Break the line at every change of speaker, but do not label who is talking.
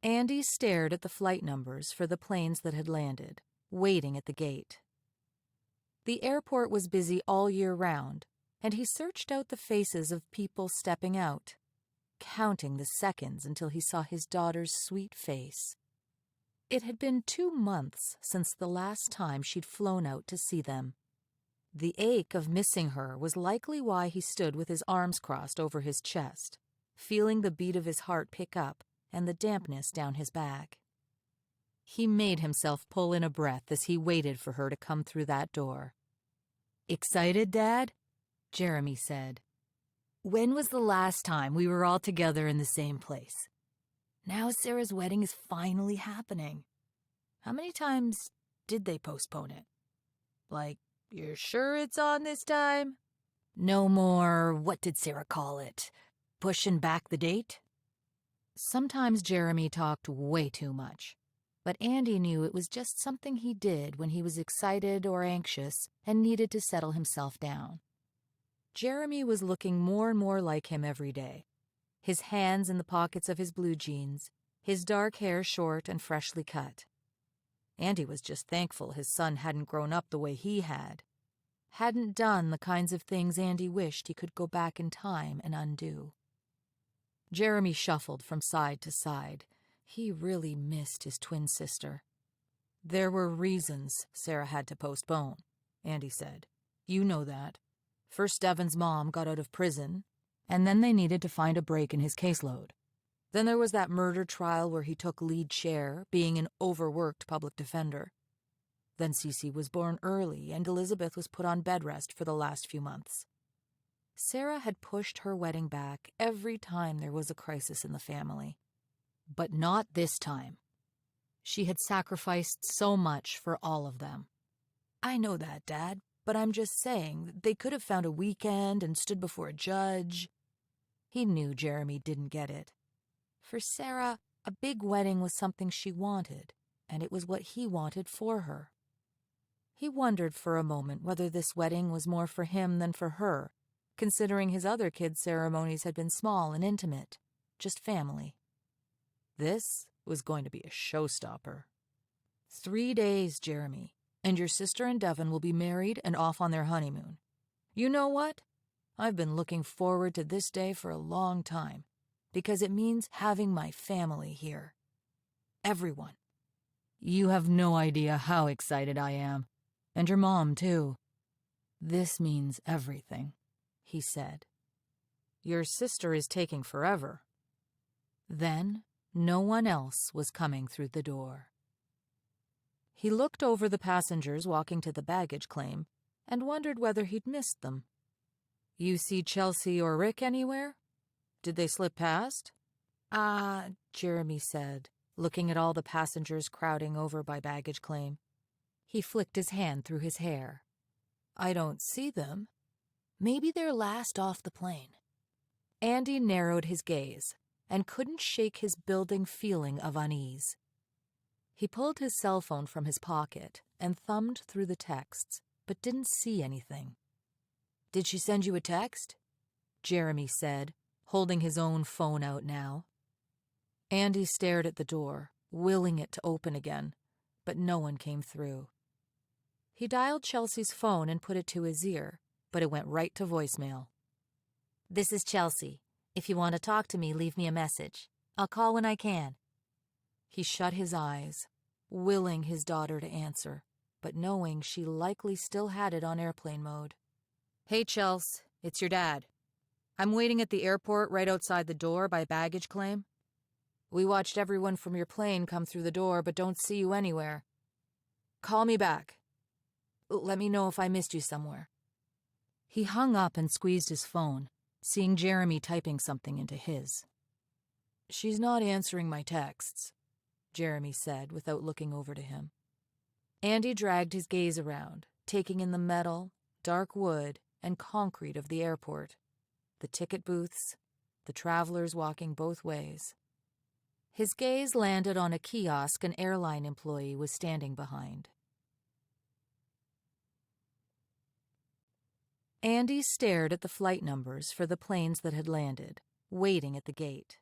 Andy stared at the flight numbers for the planes that had landed, waiting at the gate. The airport was busy all year round, and he searched out the faces of people stepping out, counting the seconds until he saw his daughter's sweet face. It had been 2 months since the last time she'd flown out to see them. The ache of missing her was likely why he stood with his arms crossed over his chest, feeling the beat of his heart pick up and the dampness down his back. He made himself pull in a breath as he waited for her to come through that door. "Excited, Dad?" Jeremy said. "When was the last time we were all together in the same place? Now Sarah's wedding is finally happening. How many times did they postpone it? Like, you're sure it's on this time? No more, what did Sarah call it? Pushing back the date?" Sometimes Jeremy talked way too much, but Andy knew it was just something he did when he was excited or anxious and needed to settle himself down. Jeremy was looking more and more like him every day, his hands in the pockets of his blue jeans, his dark hair short and freshly cut. Andy was just thankful his son hadn't grown up the way he hadn't done the kinds of things Andy wished he could go back in time and undo. Jeremy shuffled from side to side. He really missed his twin sister. "There were reasons Sarah had to postpone," Andy said. "You know that. First, Devon's mom got out of prison, and then they needed to find a break in his caseload. Then there was that murder trial where he took lead share, being an overworked public defender. Then Cece was born early, and Elizabeth was put on bed rest for the last few months. Sarah had pushed her wedding back every time there was a crisis in the family. But not this time. She had sacrificed so much for all of them. I know that, Dad, but I'm just saying they could have found a weekend and stood before a judge." He knew Jeremy didn't get it. For Sarah, a big wedding was something she wanted, and it was what he wanted for her. He wondered for a moment whether this wedding was more for him than for her, considering his other kids' ceremonies had been small and intimate, just family. This was going to be a showstopper. 3 days, Jeremy, and your sister and Devon will be married and off on their honeymoon. You know what? I've been looking forward to this day for a long time, because it means having my family here. Everyone. You have no idea how excited I am, and your mom, too. This means everything, he said. Your sister is taking forever. Then, no one else was coming through the door. He looked over the passengers walking to the baggage claim and wondered whether he'd missed them. You see Chelsea or Rick anywhere? Did they slip past? Jeremy said, looking at all the passengers crowding over by baggage claim. He flicked his hand through his hair. I don't see them. Maybe they're last off the plane. Andy narrowed his gaze and couldn't shake his building feeling of unease. He pulled his cell phone from his pocket and thumbed through the texts, but didn't see anything. Did she send you a text? Jeremy said, holding his own phone out now. Andy stared at the door, willing it to open again, but no one came through. He dialed Chelsea's phone and put it to his ear, but it went right to voicemail. This is Chelsea. If you want to talk to me, leave me a message. I'll call when I can. He shut his eyes, willing his daughter to answer, but knowing she likely still had it on airplane mode. Hey, Chels, it's your dad. I'm waiting at the airport right outside the door by baggage claim. We watched everyone from your plane come through the door, but don't see you anywhere. Call me back. Let me know if I missed you somewhere. He hung up and squeezed his phone, seeing Jeremy typing something into his. She's not answering my texts, Jeremy said without looking over to him. Andy dragged his gaze around, taking in the metal, dark wood, and concrete of the airport, the ticket booths, the travelers walking both ways. His gaze landed on a kiosk an airline employee was standing behind. Andy stared at the flight numbers for the planes that had landed, waiting at the gate.